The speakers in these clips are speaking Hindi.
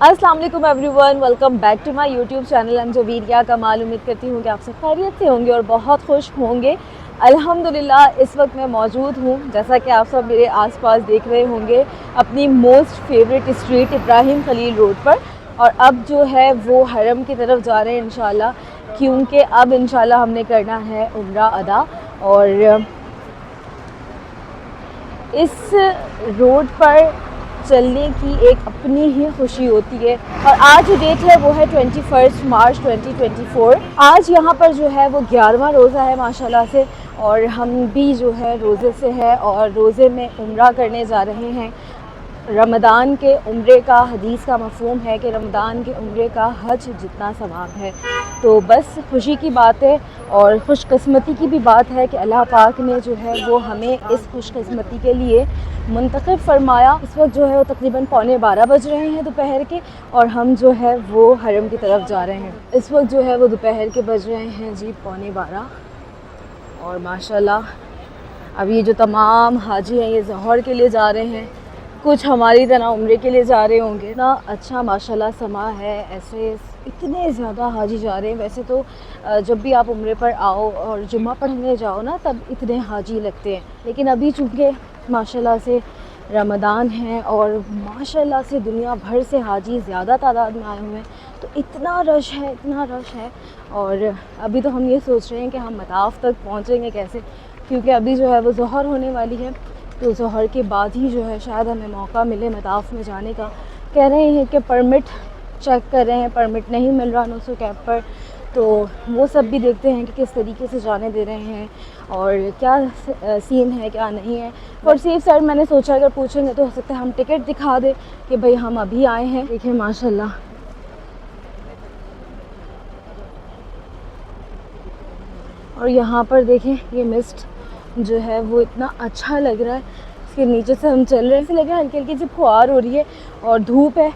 अस्सलाम वालेकुम everyone, welcome back to my YouTube channel अंजवीरिया कमाल। उम्मीद करती हूँ कि आप सब खैरियत से होंगे और बहुत खुश होंगे। अल्हम्दुलिल्लाह इस वक्त मैं मौजूद हूँ, जैसा कि आप सब मेरे आसपास देख रहे होंगे, अपनी most favourite street Ibrahim Khalil road पर। और अब जो है वो हरम की तरफ जा रहे हैं इंशाल्लाह, क्योंकि अब इंशाल्लाह हमने करना है उम्रा अदा। और इस रोड पर चलने की एक अपनी ही खुशी होती है। और आज जो डेट है वो है 21 मार्च 2024। आज यहाँ पर जो है वो 11वां रोज़ा है माशाल्लाह से, और हम भी जो है रोज़े से है और रोज़े में उम्रा करने जा रहे हैं। रमज़ान के उम्रे का हदीस का मफ़हूम है कि रमज़ान के उम्रे का हज जितना सवाब है। तो बस खुशी की बात है और ख़ुशकिस्मती की भी बात है कि अल्लाह पाक ने जो है वो हमें इस खुशकिस्मती के लिए मुंतखब फ़रमाया। इस वक्त जो है वो तकरीबन 11:15 बज रहे हैं दोपहर के, और हम जो है वो हरम की तरफ जा रहे हैं। इस वक्त जो है वो दोपहर के बज रहे हैं जी 11:15। और माशाल्लाह अब ये जो तमाम हाजी हैं ये ज़ोहर के लिए जा रहे हैं, कुछ हमारी तरह उम्रे के लिए जा रहे होंगे ना। अच्छा माशाल्लाह समा है, ऐसे इतने ज़्यादा हाजी जा रहे हैं। वैसे तो जब भी आप उम्रे पर आओ और जुम्मा पढ़ने जाओ ना, तब इतने हाजी लगते हैं, लेकिन अभी चूँकि माशाल्लाह से रमज़ान है और माशाल्लाह से दुनिया भर से हाजी ज़्यादा तादाद में आए हुए हैं, तो इतना रश है, इतना रश है। और अभी तो हम ये सोच रहे हैं कि हम मताफ़ तक पहुँचेंगे कैसे, क्योंकि अभी जो है वो ज़ोहर होने वाली है, तो ज़ोहर के बाद ही जो है शायद हमें मौका मिले मताफ़ में जाने का। कह रहे हैं कि परमिट चेक कर रहे हैं, परमिट नहीं मिल रहा नुस्खा कैब पर, तो वो सब भी देखते हैं कि किस तरीके से जाने दे रहे हैं और क्या सीन है क्या नहीं है। और सेफ साइड मैंने सोचा अगर पूछेंगे तो हो सकता है हम टिकट दिखा दें कि भाई हम अभी आए हैं। देखिए माशाल्लाह और यहाँ पर देखें ये मिस्ट जो है वो इतना अच्छा लग रहा है। इसके नीचे से हम चल रहे हैं, ऐसे लग रहा है हल्की हल्की सी फुहार हो रही है और धूप है,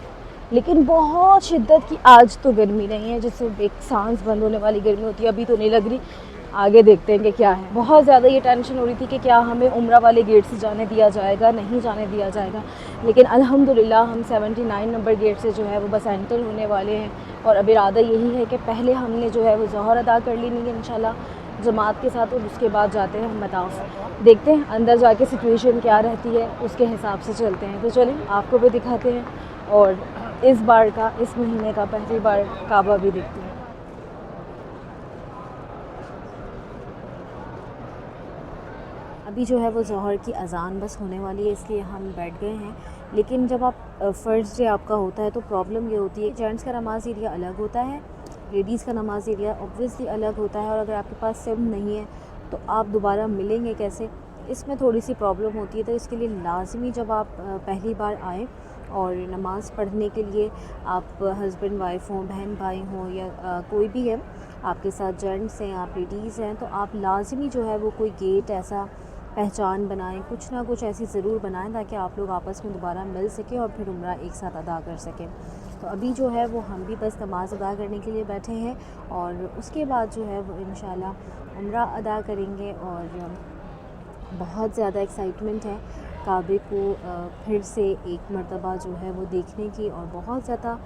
लेकिन बहुत शिद्दत की आज तो गर्मी नहीं है, जिससे एक सांस बंद होने वाली गर्मी होती है। अभी तो नहीं लग रही, आगे देखते हैं कि क्या है। बहुत ज़्यादा ये टेंशन हो रही थी कि क्या हमें उम्रा वाले गेट से जाने दिया जाएगा, नहीं जाने दिया जाएगा, लेकिन अल्हम्दुलिल्लाह हम 79 नंबर गेट से जो है वो बस एंटर होने वाले हैं। और अब इरादा यही है कि पहले हमने जो है वो ज़ोहर अदा कर लेनी है इंशाल्लाह जमात के साथ, और उसके बाद जाते हैं हम मताफ़। देखते हैं अंदर जाके सिचुएशन क्या रहती है, उसके हिसाब से चलते हैं। तो चलें आपको भी दिखाते हैं और इस बार का, इस महीने का पहली बार काबा भी देखते हैं। अभी जो है वो ज़ोहर की अज़ान बस होने वाली है, इसलिए हम बैठ गए हैं। लेकिन जब आप फ़र्स्ट डे आपका होता है तो प्रॉब्लम ये होती है, जेंट्स का नमाज़ एरिया अलग होता है, लेडीज़ का नमाज़ एरिया ऑब्वियसली अलग होता है, और अगर आपके पास सिम नहीं है तो आप दोबारा मिलेंगे कैसे, इसमें थोड़ी सी प्रॉब्लम होती है। तो इसके लिए लाजमी जब आप पहली बार आएँ और नमाज़ पढ़ने के लिए, आप हस्बैंड वाइफ हों, बहन भाई हों, या कोई भी है आपके साथ, जेंट्स हैं आप लेडीज़ हैं, तो आप लाजमी जो है वो कोई गेट ऐसा पहचान बनाएं, कुछ ना कुछ ऐसी ज़रूर बनाएं ताकि आप लोग आपस में दोबारा मिल सकें और फिर उम्रा एक साथ अदा कर सकें। तो अभी जो है वो हम भी बस नमाज़ अदा करने के लिए बैठे हैं, और उसके बाद जो है वो इंशाल्लाह उम्रा अदा करेंगे। और बहुत ज़्यादा एक्साइटमेंट है काबे को फिर से एक मर्तबा जो है वो देखने की, और बहुत ज़्यादा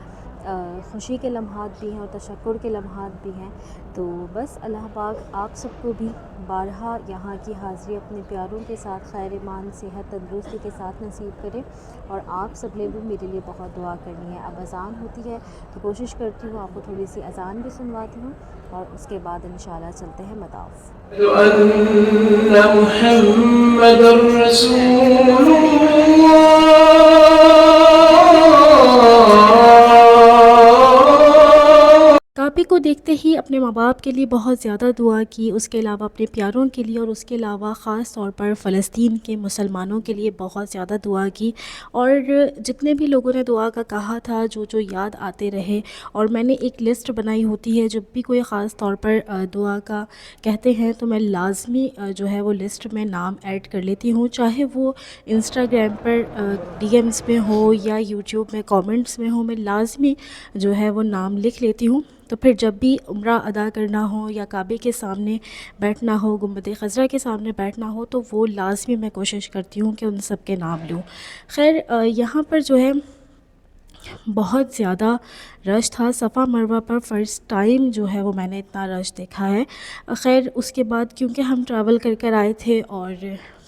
खुशी के लम्हात भी हैं और तशक्कुर के लम्हात भी हैं। तो बस अल्लाह पाक आप सबको भी बारहा यहाँ की हाज़िरी अपने प्यारों के साथ खैर ईमान सेहत तंदुरुस्ती के साथ नसीब करें। और आप सब ने भी मेरे लिए बहुत दुआ करनी है। अब अज़ान होती है तो कोशिश करती हूँ आपको थोड़ी सी अज़ान भी सुनवाती हूँ, और उसके बाद इंशाल्लाह चलते हैं मताफ़। काबे को देखते ही अपने माँ बाप के लिए बहुत ज़्यादा दुआ की, उसके अलावा अपने प्यारों के लिए, और उसके अलावा ख़ास तौर पर फ़लस्तीन के मुसलमानों के लिए बहुत ज़्यादा दुआ की। और जितने भी लोगों ने दुआ का कहा था, जो जो याद आते रहे, और मैंने एक लिस्ट बनाई होती है, जब भी कोई ख़ास तौर पर दुआ का कहते हैं तो मैं लाजमी जो है वो लिस्ट में नाम ऐड कर लेती हूँ, चाहे वो इंस्टाग्राम पर डीएम्स में हो या यूट्यूब में कमेंट्स में हो, मैं लाजमी जो है वो नाम लिख लेती हूँ। तो फिर जब भी उम्रा अदा करना हो या काबे के सामने बैठना हो, गुंबद ख़ज़रा के सामने बैठना हो, तो वो लाज़मी मैं कोशिश करती हूँ कि उन सब के नाम लूँ। खैर यहाँ पर जो है बहुत ज़्यादा रश था। सफ़ा मरवा पर फ़र्स्ट टाइम जो है वो मैंने इतना रश देखा है। ख़ैर उसके बाद क्योंकि हम ट्रैवल कर कर आए थे और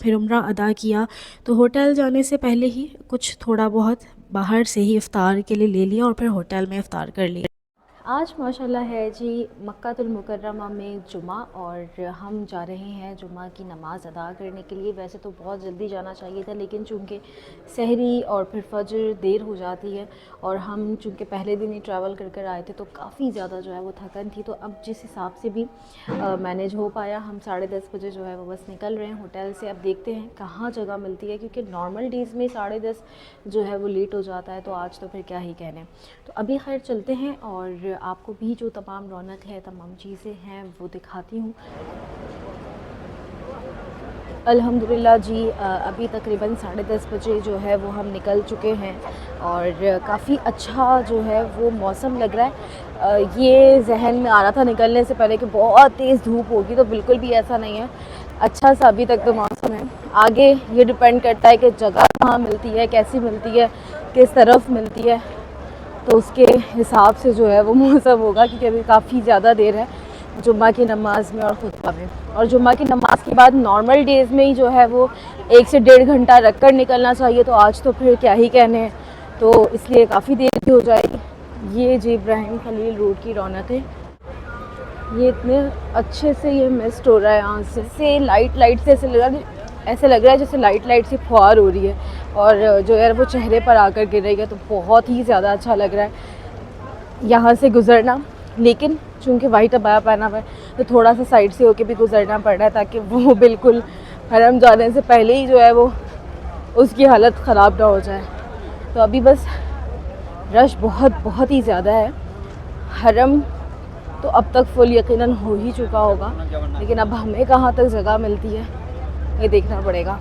फिर उम्रा अदा किया, तो होटल जाने से पहले ही कुछ थोड़ा बहुत बाहर से ही इफ़्तार के लिए ले लिया और फिर होटल में इफ़्तार कर लिया। आज माशाल्लाह है जी मक्कातुल मुकर्रमा में जुमा, और हम जा रहे हैं जुमा की नमाज़ अदा करने के लिए। वैसे तो बहुत जल्दी जाना चाहिए था, लेकिन चूँकि सहरी और फिर फजर देर हो जाती है, और हम चूँकि पहले दिन ही ट्रैवल कर कर आए थे तो काफ़ी ज़्यादा जो है वो थकन थी। तो अब जिस हिसाब से भी मैनेज हो पाया, हम 10:30 बजे जो है वो बस निकल रहे हैं होटल से। अब देखते हैं कहाँ जगह मिलती है, क्योंकि नॉर्मल डेज़ में 10:30 जो है वो लेट हो जाता है, तो आज तो फिर क्या ही कहने। तो अभी खैर चलते हैं और आपको भी जो तमाम रौनक है, तमाम चीज़ें हैं वो दिखाती हूँ। अल्हम्दुलिल्लाह जी अभी तकरीबन 10:30 बजे जो है वो हम निकल चुके हैं, और काफ़ी अच्छा जो है वो मौसम लग रहा है। ये जहन में आ रहा था निकलने से पहले कि बहुत तेज़ धूप होगी, तो बिल्कुल भी ऐसा नहीं है। अच्छा सा अभी तक तो मौसम है। आगे ये डिपेंड करता है कि जगह कहाँ मिलती है, कैसी मिलती है, किस तरफ मिलती है, तो उसके हिसाब से जो है वो मौसम होगा, क्योंकि अभी काफ़ी ज़्यादा देर है जुम्मा की नमाज़ में और खुतबा में। और जुम्मा की नमाज़ के बाद नॉर्मल डेज़ में ही जो है वो 1 से 1.5 घंटा रख कर निकलना चाहिए, तो आज तो फिर क्या ही कहने हैं, तो इसलिए काफ़ी देर की हो जाएगी। ये जी इब्राहिम खलील रोड की रौनक है। ये इतने अच्छे से ये मिस्ट हो रहा है यहाँ से लाइट से ऐसे लग रहा है जैसे लाइट सी फुहार हो रही है, और जो है वो चेहरे पर आकर गिर रही है, तो बहुत ही ज़्यादा अच्छा लग रहा है यहाँ से गुज़रना। लेकिन चूँकि वाइट अबाया पहना हुआ है, तो थोड़ा सा साइड से होके भी गुज़रना पड़ रहा है, ताकि वो बिल्कुल हरम जाने से पहले ही जो है वो उसकी हालत ख़राब ना हो जाए। तो अभी बस रश बहुत ही ज़्यादा है। हरम तो अब तक फुल यकीनन हो ही चुका होगा, लेकिन अब हमें कहाँ तक जगह मिलती है ये देखना पड़ेगा।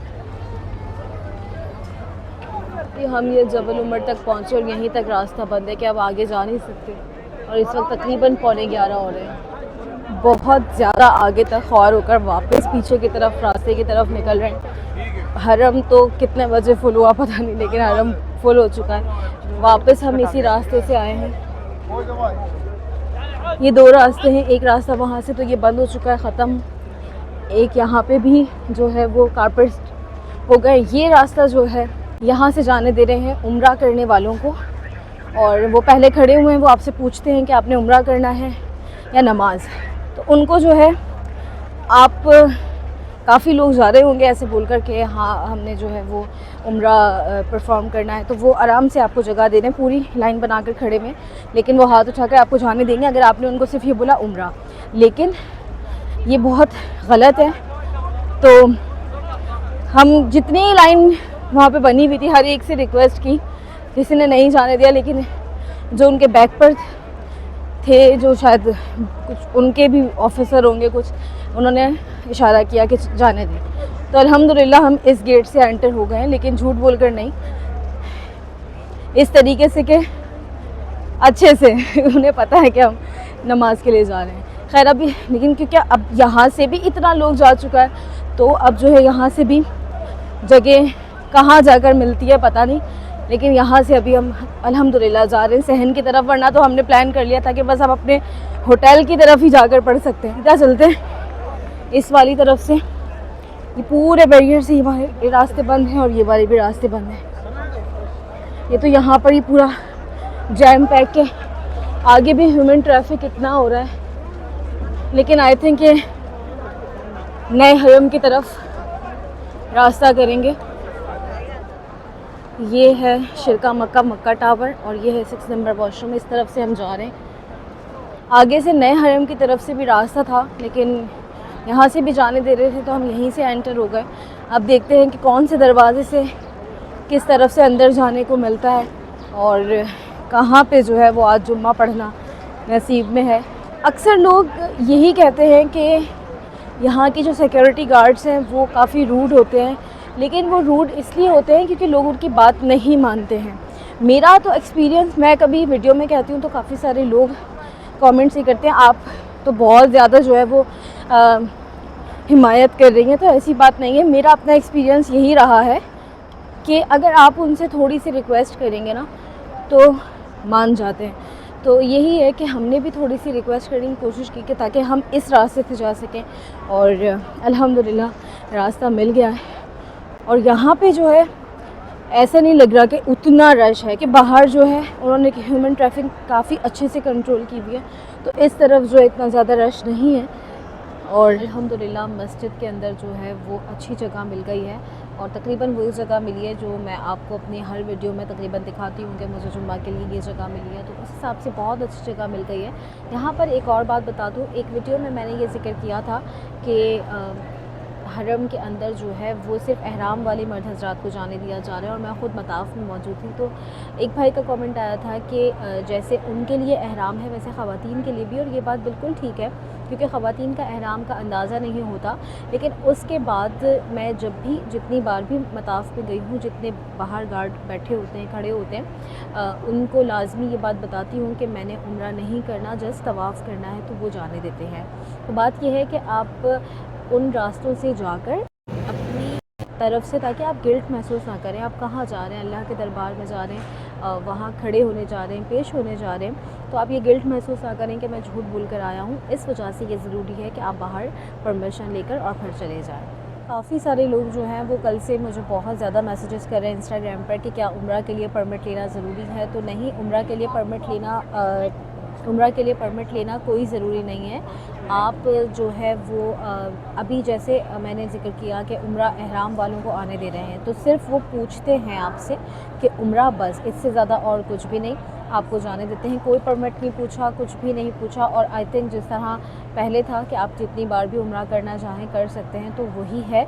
हम ये जबल उमर तक पहुँचे और यहीं तक रास्ता बंद है कि अब आगे जा नहीं सकते, और इस वक्त तकरीबन 11:45 हो रहे हैं। बहुत ज़्यादा आगे तक ख्वार होकर वापस पीछे की तरफ रास्ते की तरफ निकल रहे हैं। हरम तो कितने बजे फुल हुआ पता नहीं, लेकिन हरम फुल हो चुका है। वापस हम इसी रास्ते से आए हैं। ये 2 रास्ते हैं, एक रास्ता वहाँ से तो ये बंद हो चुका है, ख़त्म। एक यहाँ पे भी जो है वो कारपेट हो गए। ये रास्ता जो है यहाँ से जाने दे रहे हैं उम्रा करने वालों को, और वो पहले खड़े हुए हैं, वो आपसे पूछते हैं कि आपने उम्रा करना है या नमाज। तो उनको जो है आप काफ़ी लोग जा रहे होंगे ऐसे बोलकर के हाँ हमने जो है वो उम्रा परफॉर्म करना है, तो वो आराम से आपको जगह दे रहे हैं पूरी लाइन बनाकर खड़े में, लेकिन वो हाथ उठाकर आपको जाने देंगे अगर आपने उनको सिर्फ ये बोला उम्रा। लेकिन ये बहुत गलत है। तो हम जितनी लाइन वहाँ पे बनी हुई थी, हर एक से रिक्वेस्ट की, किसी ने नहीं जाने दिया, लेकिन जो उनके बैक पर थे, जो शायद कुछ उनके भी ऑफिसर होंगे कुछ, उन्होंने इशारा किया कि जाने दें। तो अल्हम्दुलिल्लाह हम इस गेट से एंटर हो गए हैं, लेकिन झूठ बोलकर नहीं, इस तरीके से कि अच्छे से उन्हें पता है कि हम नमाज के लिए जा रहे हैं। खैर अभी लेकिन क्योंकि अब यहाँ से भी इतना लोग जा चुका है, तो अब जो है यहाँ से भी जगह कहाँ जाकर मिलती है पता नहीं, लेकिन यहाँ से अभी हम अल्हम्दुलिल्लाह जा रहे हैं सहन की तरफ, वरना तो हमने प्लान कर लिया था कि बस हम अपने होटल की तरफ ही जाकर पढ़ सकते हैं। क्या चलते हैं इस वाली तरफ से, ये पूरे बैरियर से ये रास्ते बंद हैं और ये वाले भी रास्ते बंद हैं। ये तो यहाँ पर ही पूरा जैम पैक है, आगे भी ह्यूमन ट्रैफिक इतना हो रहा है, लेकिन आई थिंक ये नए हरम की तरफ रास्ता करेंगे। ये है शिरका मक्का टावर और ये है 6 नंबर वॉशरूम, इस तरफ से हम जा रहे हैं। आगे से नए हरम की तरफ से भी रास्ता था, लेकिन यहाँ से भी जाने दे रहे थे, तो हम यहीं से एंटर हो गए। अब देखते हैं कि कौन से दरवाजे से किस तरफ से अंदर जाने को मिलता है, और कहाँ पे जो है वो आज जुम्मा पढ़ना नसीब में है। अक्सर लोग यही कहते हैं कि यहाँ की जो सिक्योरिटी गार्ड्स हैं वो काफ़ी रूड होते हैं, लेकिन वो रूड इसलिए होते हैं क्योंकि लोग उनकी बात नहीं मानते हैं। मेरा तो एक्सपीरियंस, मैं कभी वीडियो में कहती हूँ तो काफ़ी सारे लोग कमेंट्स ही करते हैं आप तो बहुत ज़्यादा जो है वो हिमायत कर रही हैं, तो ऐसी बात नहीं है। मेरा अपना एक्सपीरियंस यही रहा है कि अगर आप उनसे थोड़ी सी रिक्वेस्ट करेंगे ना, तो मान जाते हैं। तो यही है कि हमने भी थोड़ी सी रिक्वेस्ट करने की कोशिश की कि ताकि हम इस रास्ते से जा सकें, और अल्हम्दुलिल्लाह रास्ता मिल गया है। और यहाँ पे जो है ऐसा नहीं लग रहा कि उतना रश है, कि बाहर जो है उन्होंने ह्यूमन ट्रैफिक काफ़ी अच्छे से कंट्रोल की हुई है, तो इस तरफ जो है इतना ज़्यादा रश नहीं है। और अल्हम्दुलिल्लाह मस्जिद के अंदर जो है वो अच्छी जगह मिल गई है, और तकरीबन वही जगह मिली है जो मैं आपको अपनी हर वीडियो में तकरीबन दिखाती हूँ कि मुझे जुम्मा के लिए ये जगह मिली है, तो उस हिसाब से बहुत अच्छी जगह मिल गई है। यहाँ पर एक और बात बता दूँ, एक वीडियो में मैंने ये जिक्र किया था कि हरम के अंदर जो है वो सिर्फ एहराम वाले मर्द हज़रात को जाने दिया जा रहा है, और मैं ख़ुद मताफ़ में मौजूद थी। तो एक भाई का कमेंट आया था कि जैसे उनके लिए एहराम है वैसे ख़वातीन के लिए भी, और ये बात बिल्कुल ठीक है, क्योंकि ख़वातीन का एहराम का अंदाज़ा नहीं होता। लेकिन उसके बाद मैं जब भी जितनी बार भी मताफ़ में गई हूँ, जितने बाहर गार्ड बैठे होते हैं, खड़े होते हैं, उनको लाजमी ये बात बताती हूँ कि मैंने उम्रा नहीं करना, जस्ट तवाफ़ करना है, तो वो जाने देते हैं। तो बात यह है कि आप उन रास्तों से जाकर अपनी तरफ से, ताकि आप गिल्ट महसूस ना करें, आप कहाँ जा रहे हैं, अल्लाह के दरबार में जा रहे हैं, वहाँ खड़े होने जा रहे हैं, पेश होने जा रहे हैं, तो आप ये गिल्ट महसूस ना करें कि मैं झूठ बोल कर आया हूँ। इस वजह से ये ज़रूरी है कि आप बाहर परमिशन लेकर और फिर चले जाएँ। काफ़ी सारे लोग जो हैं वो कल से मुझे बहुत ज़्यादा मैसेजेस कर रहे हैं इंस्टाग्राम पर कि क्या उम्रा के लिए परमिट लेना ज़रूरी है। तो नहीं, उम्रा के लिए परमिट लेना कोई ज़रूरी नहीं है। आप जो है वो अभी जैसे मैंने ज़िक्र किया कि उम्रा एहराम वालों को आने दे रहे हैं, तो सिर्फ़ वो पूछते हैं आपसे कि उम्रा, बस इससे ज़्यादा और कुछ भी नहीं, आपको जाने देते हैं। कोई परमिट नहीं पूछा, कुछ भी नहीं पूछा। और आई थिंक जिस तरह पहले था कि आप जितनी बार भी उम्रा करना चाहें कर सकते हैं, तो वही है।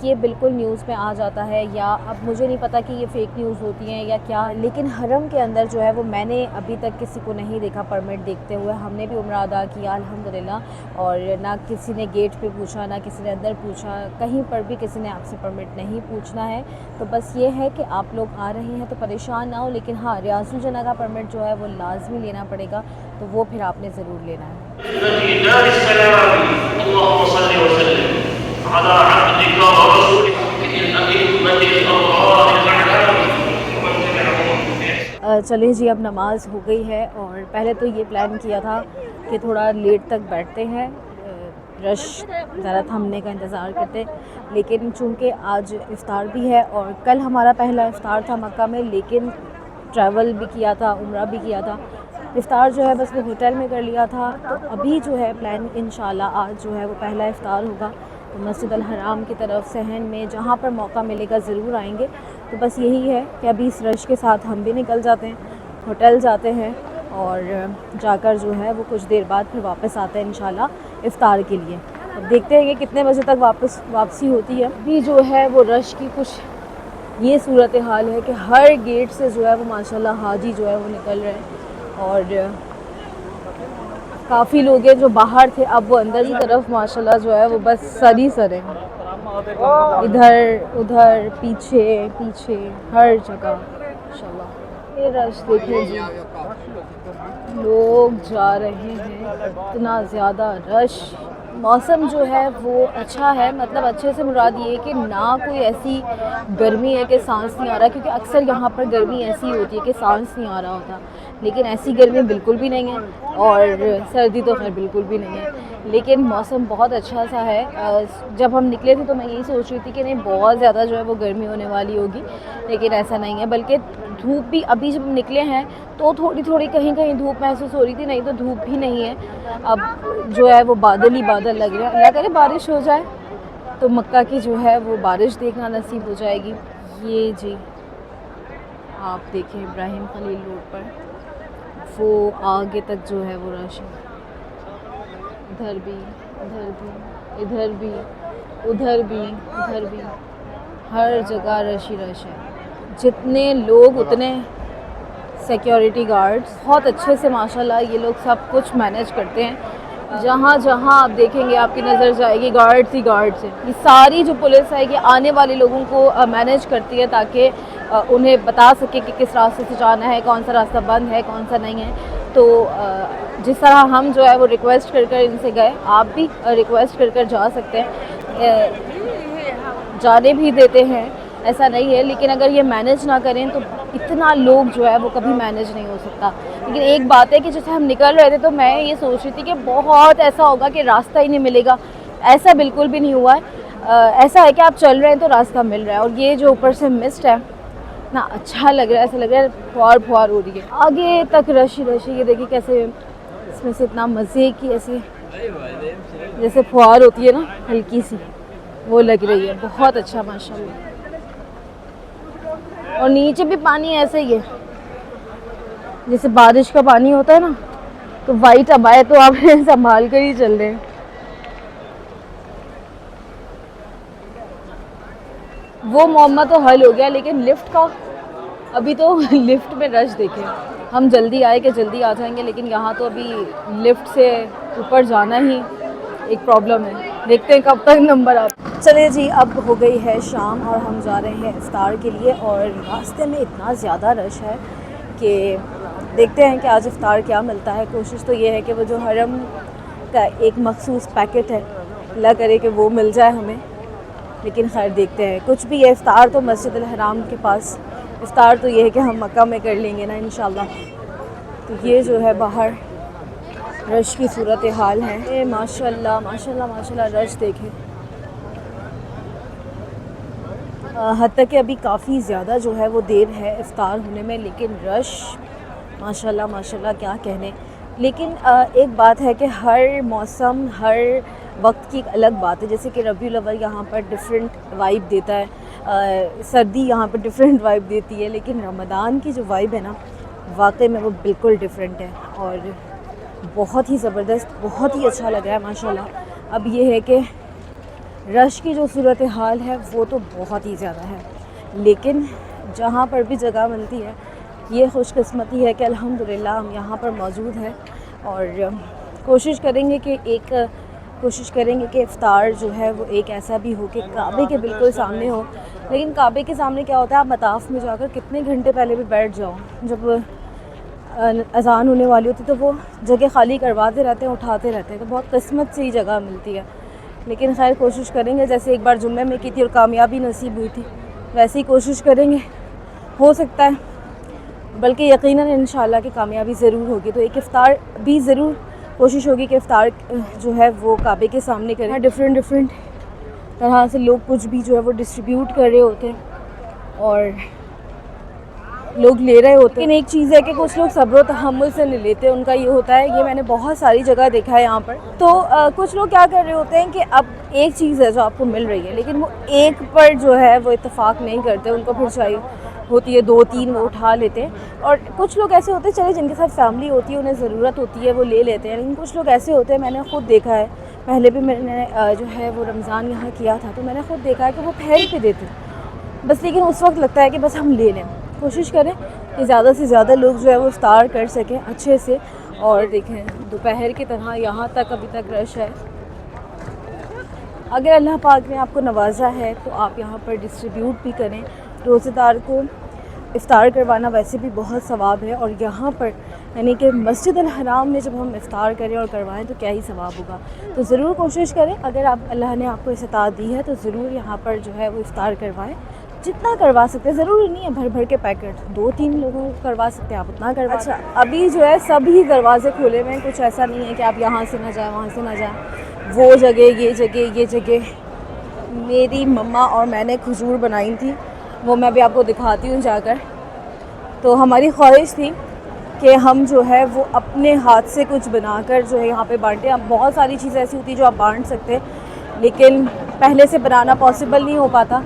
ये बिल्कुल न्यूज़ में आ जाता है, या अब मुझे नहीं पता कि ये फ़ेक न्यूज़ होती हैं या क्या, लेकिन हरम के अंदर जो है वो मैंने अभी तक किसी को नहीं देखा परमिट देखते हुए। हमने भी उम्रा अदा किया अल्हम्दुलिल्लाह, और ना किसी ने गेट पे पूछा, ना किसी ने अंदर पूछा, कहीं पर भी किसी ने आपसे परमिट नहीं पूछना है। तो बस ये है कि आप लोग आ रहे हैं तो परेशान ना हो, लेकिन हाँ, रियाजुल जना का परमिट जो है वो लाजमी लेना पड़ेगा, तो वो फिर आपने ज़रूर लेना है। चलें जी, अब नमाज हो गई है, और पहले तो ये प्लान किया था कि थोड़ा लेट तक बैठते हैं, रश ज़रा थमने का इंतज़ार करते, लेकिन चूँकि आज इफ़्तार भी है और कल हमारा पहला इफ़्तार था मक्का में, लेकिन ट्रैवल भी किया था, उम्रा भी किया था, इफ़्तार जो है बस वो होटल में कर लिया था। तो अभी जो है प्लान इंशाल्लाह आज जो है वो पहला इफ़्तार होगा, तो मस्जिद अल हराम की तरफ सहन में जहाँ पर मौका मिलेगा ज़रूर आएंगे। तो बस यही है कि अभी इस रश के साथ हम भी निकल जाते हैं, होटल जाते हैं, और जाकर जो है वो कुछ देर बाद फिर वापस आते हैं इंशाल्लाह इफ़्तार के लिए। अब देखते हैं कि कितने बजे तक वापसी होती है। अभी जो है वो रश की कुछ ये सूरत हाल है कि हर गेट से जो है वो माशाल्लाह हाजी जो है वो निकल रहे हैं, और काफ़ी लोग हैं जो बाहर थे, अब वो अंदर की तरफ माशाल्लाह जो है वो बस सर ही सर हैं, इधर उधर पीछे पीछे हर जगह माशाल्लाह। ये रश देखें जी, लोग जा रहे हैं, इतना ज़्यादा रश। मौसम जो है वो अच्छा है, मतलब अच्छे से मुराद ये है कि ना कोई ऐसी गर्मी है कि सांस नहीं आ रहा, क्योंकि अक्सर यहाँ पर गर्मी ऐसी होती है कि सांस नहीं आ रहा होता, लेकिन ऐसी गर्मी बिल्कुल भी नहीं है, और सर्दी तो खैर बिल्कुल भी नहीं है। लेकिन मौसम बहुत अच्छा सा है। जब हम निकले थे तो मैं यही सोच रही थी कि नहीं बहुत ज़्यादा जो है वो गर्मी होने वाली होगी, लेकिन ऐसा नहीं है, बल्कि धूप भी अभी जब निकले हैं तो थोड़ी थोड़ी कहीं कहीं धूप महसूस हो रही थी, नहीं तो धूप भी नहीं है। अब जो है वो बादल ही बादल लग रहे हैं, अल्लाह करे बारिश हो जाए तो मक्का की जो है वो बारिश देखना नसीब हो जाएगी। ये जी आप देखें इब्राहिम खलील रोड पर वो आगे तक जो है वो रश है, इधर भी इधर भी इधर भी उधर भी उधर भी, हर जगह रश ही रश है। जितने लोग उतने सिक्योरिटी गार्ड्स, बहुत अच्छे से माशाल्लाह ये लोग सब कुछ मैनेज करते हैं। जहाँ जहाँ आप देखेंगे आपकी नज़र जाएगी गार्ड्स ही गार्ड्स हैं। ये सारी जो पुलिस है ये आने वाले लोगों को मैनेज करती है, ताकि उन्हें बता सके कि किस रास्ते से जाना है, कौन सा रास्ता बंद है, कौन सा नहीं है। तो जिस तरह हम जो है वो रिक्वेस्ट कर कर इनसे गए, आप भी रिक्वेस्ट कर कर जा सकते हैं, जाने भी देते हैं, ऐसा नहीं है। लेकिन अगर ये मैनेज ना करें तो इतना लोग जो है वो कभी मैनेज नहीं हो सकता। लेकिन एक बात है कि जैसे हम निकल रहे थे तो मैं ये सोच रही थी कि बहुत ऐसा होगा कि रास्ता ही नहीं मिलेगा, ऐसा बिल्कुल भी नहीं हुआ है। ऐसा है कि आप चल रहे हैं तो रास्ता मिल रहा है। और ये जो ऊपर से मिस्ट है ना, अच्छा लग रहा है, ऐसा लग रहा है फुहार फुहार हो रही है। आगे तक रश ही रश, ये देखिए कैसे इसमें से इतना मज़े की ऐसे जैसे फुहार होती है ना हल्की सी, वो लग रही है। बहुत अच्छा माशाल्लाह। और नीचे भी पानी ऐसे ही है जैसे बारिश का पानी होता है ना, तो वाइट अब आए तो आप संभाल कर ही चल रहे हैं। वो मामला तो हल हो गया, लेकिन लिफ्ट का अभी तो लिफ्ट में रश देखें। हम जल्दी आए कि जल्दी आ जाएंगे, लेकिन यहाँ तो अभी लिफ्ट से ऊपर जाना ही एक प्रॉब्लम है। देखते हैं कब तक नंबर आप। चलिए जी, अब हो गई है शाम और हम जा रहे हैं इफ्तार के लिए। और रास्ते में इतना ज़्यादा रश है कि देखते हैं कि आज इफ्तार क्या मिलता है। कोशिश तो ये है कि वो जो हरम का एक मखसूस पैकेट है, अल्लाह करे कि वो मिल जाए हमें। लेकिन खैर देखते हैं, कुछ भी है। इफ्तार तो मस्जिद अल हराम के पास, इफ्तार तो ये है कि हम मक्का में कर लेंगे ना इंशाल्लाह। तो ये जो है बाहर रश की सूरत हाल है। ये माशाल्लाह माशाल्लाह माशाल्लाह रश देखें। हद तक कि अभी काफ़ी ज़्यादा जो है वो देर है इफ्तार होने में, लेकिन रश माशाल्लाह माशाल्लाह क्या कहने। लेकिन एक बात है कि हर मौसम हर वक्त की एक अलग बात है। जैसे कि रबीउल अव्वल यहाँ पर डिफरेंट वाइब देता है, सर्दी यहाँ पर डिफरेंट वाइब देती है, लेकिन रमज़ान की जो वाइब है ना, वाकई में वो बिल्कुल डिफरेंट है और बहुत ही ज़बरदस्त, बहुत ही अच्छा लग रहा है माशाल्लाह। अब ये है कि रश की जो सूरत हाल है वो तो बहुत ही ज़्यादा है, लेकिन जहाँ पर भी जगह मिलती है ये खुशकिस्मती है कि अल्हम्दुलिल्लाह हम यहाँ पर मौजूद हैं। और कोशिश करेंगे कि इफ्तार जो है वो एक ऐसा भी हो कि काबे के बिल्कुल सामने हो। लेकिन काबे के सामने क्या होता है, आप मताफ़ में जाकर कितने घंटे पहले भी बैठ जाओ, जब अज़ान होने वाली होती तो वो जगह खाली करवाते रहते हैं, उठाते रहते हैं, तो बहुत किस्मत से ही जगह मिलती है। लेकिन खैर कोशिश करेंगे, जैसे एक बार जुम्मे में की थी और कामयाबी नसीब हुई थी, वैसे ही कोशिश करेंगे। हो सकता है, बल्कि यकीनन इंशाल्लाह कि कामयाबी ज़रूर होगी। तो एक इफ्तार भी ज़रूर कोशिश होगी कि इफ्तार जो है वो काबे के सामने करें। डिफरेंट तरह से लोग कुछ भी जो है वो डिस्ट्रीब्यूट कर रहे होते हैं और लोग ले रहे होते हैं। लेकिन एक चीज़ है कि कुछ लोग सब्र तहम्मुल से नहीं लेते, उनका ये होता है, ये मैंने बहुत सारी जगह देखा है यहाँ पर। तो कुछ लोग क्या कर रहे होते हैं कि अब एक चीज़ है जो आपको मिल रही है, लेकिन वो एक पर जो है वो इत्तेफाक नहीं करते, उनको फिर चाहिए होती है 2-3 वो उठा लेते हैं। और कुछ लोग ऐसे होते हैं, चले जिनके साथ फैमिली होती है, उन्हें ज़रूरत होती है, वो ले लेते हैं। लेकिन कुछ लोग ऐसे होते हैं, मैंने ख़ुद देखा है, पहले भी मैंने जो है वो रमज़ान यहाँ किया था, तो मैंने ख़ुद देखा है कि वो फेंक पे देते बस। लेकिन उस वक्त लगता है कि बस हम ले लें। कोशिश करें कि ज़्यादा से ज़्यादा लोग जो है वो इफ्तार कर सकें अच्छे से। और देखें दोपहर की तरह यहाँ तक अभी तक रश है। अगर अल्लाह पाक ने आपको नवाजा है तो आप यहाँ पर डिस्ट्रीब्यूट भी करें। रोज़ेदार को इफ्तार करवाना वैसे भी बहुत सवाब है, और यहाँ पर यानी कि मस्जिद अल हराम में जब हम इफ्तार करें और करवाएं तो क्या ही सवाब होगा। तो ज़रूर कोशिश करें, अगर आप अल्लाह ने आपको इस्तात दी है तो ज़रूर यहाँ पर जो है वो इफ्तार करवाएं, जितना करवा सकते हैं। ज़रूरी नहीं है भर भर के पैकेट, 2-3 लोगों को करवा सकते हैं आप, उतना करवा। अच्छा, अभी जो है सभी दरवाजे खोले हुए हैं, कुछ ऐसा नहीं है कि आप यहाँ से ना जाएँ, वहाँ से ना जाएँ। वो जगह ये जगह मेरी मम्मा और मैंने खजूर बनाई थी, वो मैं भी आपको दिखाती हूँ जाकर। तो हमारी ख्वाहिश थी कि हम जो है वो अपने हाथ से कुछ बनाकर जो है यहाँ पे बांटें। अब बहुत सारी चीज़ें ऐसी होती है जो आप बांट सकते हैं, लेकिन पहले से बनाना पॉसिबल नहीं हो पाता।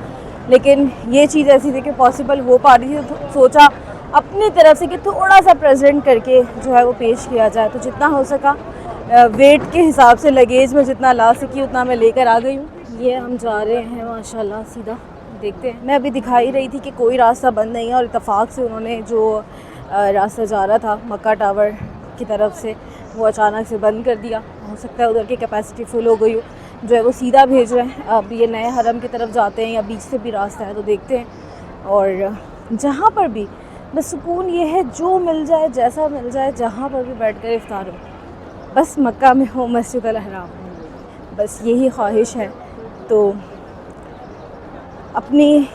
लेकिन ये चीज़ ऐसी थी कि पॉसिबल हो पा रही थी, तो सोचा अपनी तरफ से कि थोड़ा सा प्रेजेंट करके जो है वो पेश किया जाए। तो जितना हो सका वेट के हिसाब से, लगेज में जितना ला सकी उतना मैं लेकर आ गई हूँ। ये हम जा रहे हैं माशाल्लाह सीधा, देखते हैं। मैं अभी दिखाई रही थी कि कोई रास्ता बंद नहीं है, और इत्तेफाक से उन्होंने जो रास्ता जा रहा था मक्का टावर की तरफ से, वो अचानक से बंद कर दिया। हो सकता है उधर की कैपेसिटी फुल हो गई हो, जो है वो सीधा भेज रहे हैं। अब ये नए हरम की तरफ जाते हैं या बीच से भी रास्ता है, तो देखते हैं। और जहाँ पर भी बस सुकून ये है, जो मिल जाए जैसा मिल जाए, जहाँ पर भी बैठ कर इफ्तार हो, बस मक्का में हो, मस्जिद अल हराम, बस यही ख्वाहिश है। तो अपनी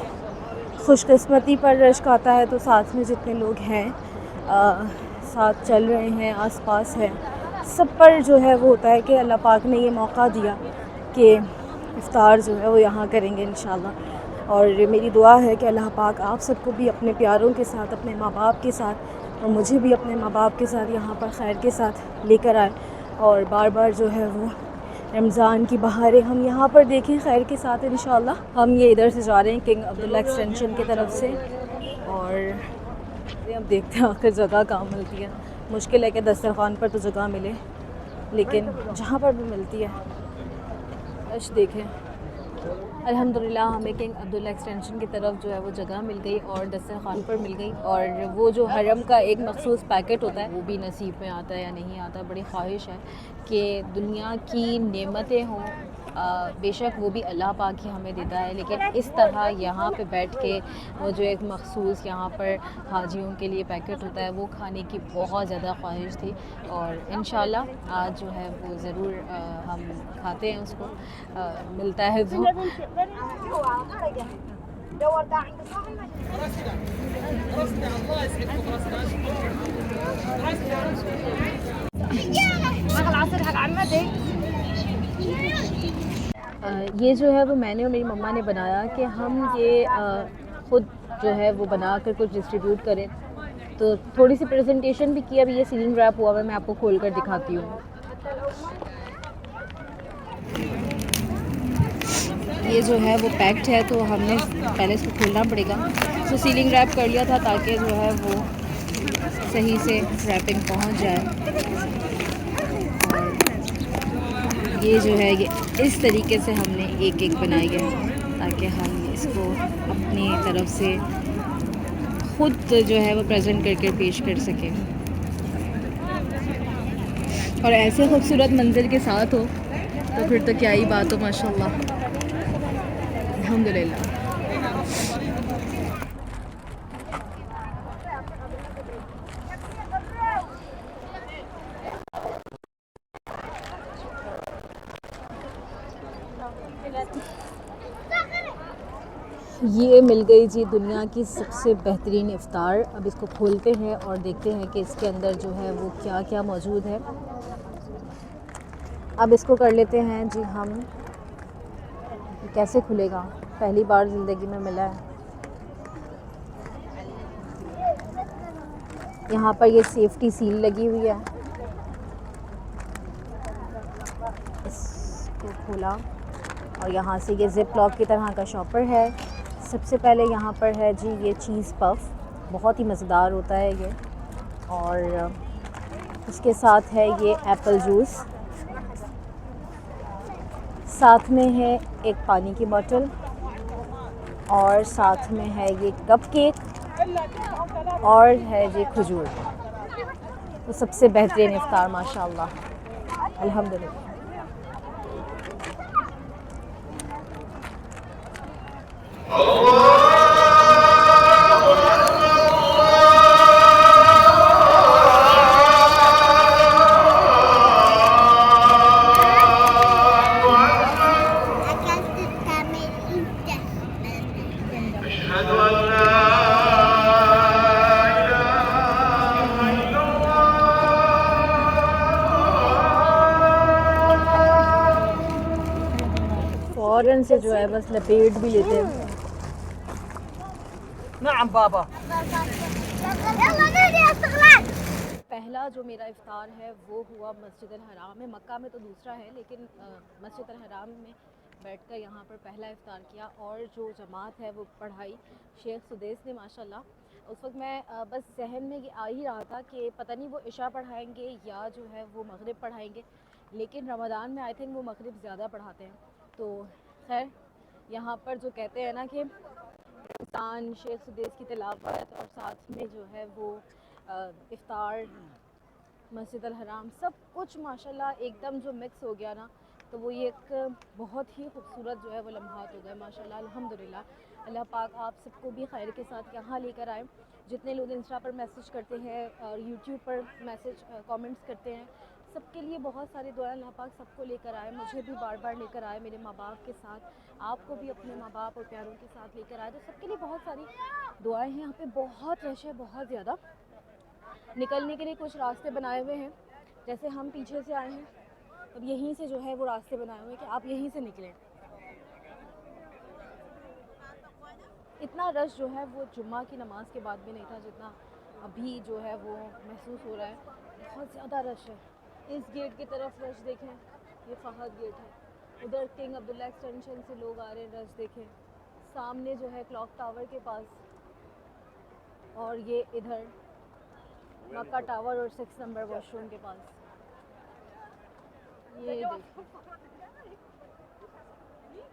खुशकिस्मती पर रश्क आता है तो साथ में जितने लोग हैं साथ चल रहे हैं, आसपास है, सब पर जो है वो होता है कि अल्लाह पाक ने ये मौका दिया कि इफ्तार जो है वो यहाँ करेंगे इंशाल्लाह। और मेरी दुआ है कि अल्लाह पाक आप सबको भी अपने प्यारों के साथ, अपने माँ बाप के साथ और मुझे भी अपने माँ बाप के साथ यहाँ पर खैर के साथ लेकर आए और बार बार जो है वो रमज़ान की बहारें हम यहाँ पर देखें खैर के साथ इंशाल्लाह। हम ये इधर से जा रहे हैं किंग अब्दुल्ला एक्सटेंशन की तरफ से और अब देखते हैं आखिर जगह कहाँ मिलती है। मुश्किल है कि दस्तरखान पर तो जगह मिले, लेकिन जहाँ पर भी मिलती है बस देखें। अल्हम्दुलिल्लाह हमें किंग अब्दुल्ला एक्सटेंशन की तरफ जो है वो जगह मिल गई और दस्तरखान पर मिल गई। और वो जो हरम का एक मखसूस पैकेट होता है वो भी नसीब में आता है या नहीं आता। बड़ी ख्वाहिश है कि दुनिया की नेमतें हों, बेशक वो भी अल्लाह पाक ही हमें देता है, लेकिन इस तरह यहाँ पे बैठ के वो जो एक मखसूस यहाँ पर हाजियों के लिए पैकेट होता है वो खाने की बहुत ज़्यादा ख्वाहिश थी। और इंशाल्लाह आज जो है वो ज़रूर हम खाते हैं उसको, मिलता है तो। ये जो है वो मैंने और मेरी मम्मा ने बनाया कि हम ये ख़ुद जो है वो बना कर कुछ डिस्ट्रीब्यूट करें, तो थोड़ी सी प्रेजेंटेशन भी की। अभी ये सीलिंग रैप हुआ है, मैं आपको खोल कर दिखाती हूँ। ये जो है वो पैक्ड है तो हमने पहले इसको खोलना पड़ेगा। तो सीलिंग रैप कर लिया था ताकि जो है वो सही से रैपिंग पहुँच जाए। ये जो है ये इस तरीके से हमने एक एक बनाई है ताकि हम इसको अपनी तरफ से ख़ुद जो है वो प्रेजेंट करके पेश कर सकें और ऐसे खूबसूरत मंज़र के साथ हो तो फिर तो क्या ही बात हो, माशाल्लाह, अल्हम्दुलिल्लाह। ये मिल गई जी दुनिया की सबसे बेहतरीन इफ़्तार। अब इसको खोलते हैं और देखते हैं कि इसके अंदर जो है वो क्या क्या मौजूद है। अब इसको कर लेते हैं जी हम। कैसे खुलेगा, पहली बार ज़िंदगी में मिला है। यहाँ पर ये सेफ्टी सील लगी हुई है। इसको खोला और यहाँ से ये ज़िप लॉक की तरह का शॉपर है। सबसे पहले यहाँ पर है जी ये चीज़ पफ़, बहुत ही मज़ेदार होता है ये। और उसके साथ है ये एप्पल जूस, साथ में है एक पानी की बोतल और साथ में है ये कपकेक और है ये खजूर। तो सबसे बेहतरीन इफ़्तार माशाअल्लाह, अल्हम्दुलिल्लाह। फ़ौरन से जो है बस लपेट भी लेते हैं। नाम बाबा। पहला जो मेरा इफ़्तार है वो हुआ मस्जिद अल हराम में। मक्का में तो दूसरा है, लेकिन मस्जिद अल हराम में बैठकर यहाँ पर पहला इफ़्तार किया। और जो जमात है वो पढ़ाई शेख सुदेस ने माशाल्लाह। उस वक्त मैं बस जहन में ये आ ही रहा था कि पता नहीं वो इशा पढ़ाएंगे या जो है वो मगरिब पढ़ाएंगे, लेकिन रमज़ान में आई थिंक वो मगरिब ज़्यादा पढ़ाते हैं। तो खैर यहाँ पर जो कहते हैं ना कि इंसान शेख सुदेस की तिलावत और साथ में जो है वो इफ़्तार, मस्जिद अल हराम, सब कुछ माशाल्लाह एकदम जो मिक्स हो गया ना, तो वो ये एक बहुत ही खूबसूरत जो है वो लम्हात हो गए माशाल्लाह, अल्हम्दुलिल्लाह। अल्लाह पाक आप सबको भी खैर के साथ यहाँ लेकर आए। जितने लोग इंस्टा पर मैसेज करते हैं और यूट्यूब पर मैसेज कमेंट्स करते हैं, सबके लिए बहुत सारी दुआएं अल्लाह पाक सबको लेकर आए, मुझे भी बार बार लेकर आए, मेरे माँ बाप के साथ, आपको भी अपने माँ बाप और प्यारों के साथ लेकर आए। तो सबके लिए बहुत सारी दुआएं हैं। यहाँ पे बहुत रश है, बहुत ज़्यादा। निकलने के लिए कुछ रास्ते बनाए हुए हैं, जैसे हम पीछे से आए हैं, अब यहीं से जो है वो रास्ते बनाए हुए हैं कि आप यहीं से निकलें। इतना रश जो है वो जुम्मा की नमाज़ के बाद भी नहीं था जितना अभी जो है वो महसूस हो रहा है। बहुत ज़्यादा रश है। इस गेट की तरफ रश देखें, ये फहद गेट है। उधर किंग अब्दुल्ला एक्सटेंशन से लोग आ रहे हैं, रश देखें। सामने जो है क्लॉक टावर के पास, और ये इधर मक्का टावर और 6 नंबर वॉशरूम के पास। ये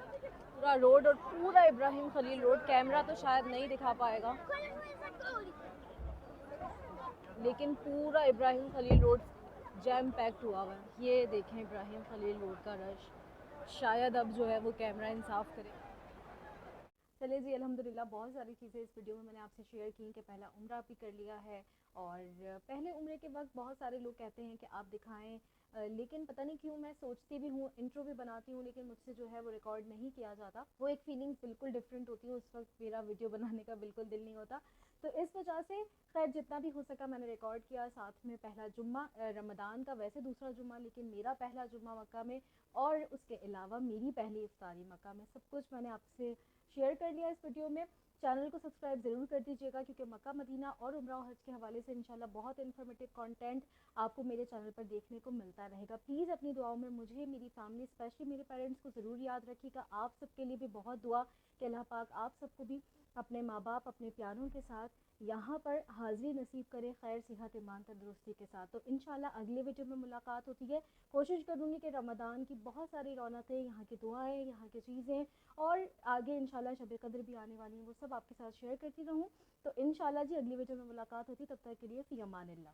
देखिए पूरा रोड, और पूरा इब्राहिम खलील रोड, कैमरा तो शायद नहीं दिखा पाएगा, लेकिन पूरा Ibrahim Khalil road jam packed हुआ हुआ है। ये देखें इब्राहिम खलील रोड का रश, शायद अब जो है वो कैमरा इंसाफ करे। चलिए जी, अल्हम्दुलिल्लाह बहुत सारी चीज़ें इस वीडियो में मैंने आपसे शेयर की कि पहला उम्रा भी कर लिया है, और पहले उम्रे के वक्त बहुत सारे लोग कहते हैं कि आप दिखाएं, लेकिन पता नहीं क्यों मैं सोचती भी हूँ, इंट्रो भी बनाती हूँ, लेकिन मुझसे जो है वो रिकॉर्ड नहीं किया जाता। वो एक फीलिंग्स बिल्कुल डिफरेंट होती है, उस वक्त मेरा वीडियो बनाने का बिल्कुल दिल नहीं होता। तो इस वजह से खैर जितना भी हो सका मैंने रिकॉर्ड किया। साथ में पहला जुम्मा रमज़ान का, वैसे दूसरा जुम्मा, लेकिन मेरा पहला जुम्मा मक्का में, और उसके अलावा मेरी पहली इफ्तारी मक्का में, सब कुछ मैंने आपसे शेयर कर लिया इस वीडियो में। चैनल को सब्सक्राइब ज़रूर कर दीजिएगा, क्योंकि मक्का मदीना और उम्रा और हज के हवाले से इंशाल्लाह बहुत इन्फॉर्मेटिव कंटेंट आपको मेरे चैनल पर देखने को मिलता रहेगा। प्लीज़ अपनी दुआओं में मुझे, मेरी फैमिली, स्पेशली मेरे पेरेंट्स को ज़रूर याद रखिएगा। आप सबके लिए भी बहुत दुआ कि अल्लाह पाक आप सबको भी अपने माँ बाप, अपने प्यारों के साथ यहाँ पर हाज़िरी नसीब करे, खैर सेहत ईमान तंदुरुस्ती के साथ। तो इंशाल्लाह अगले वीडियो में मुलाकात होती है। कोशिश करूँगी कि रमज़ान की बहुत सारी रौनकें, यहाँ की दुआएं, यहाँ की चीज़ें, और आगे इंशाल्लाह शब कद्र भी आने वाली हैं, वो सब आपके साथ शेयर करती रहूँ। तो इंशाल्लाह जी अगली वीडियो में मुलाकात होती, तब तक के लिए फ़ी अमानिल्लाह।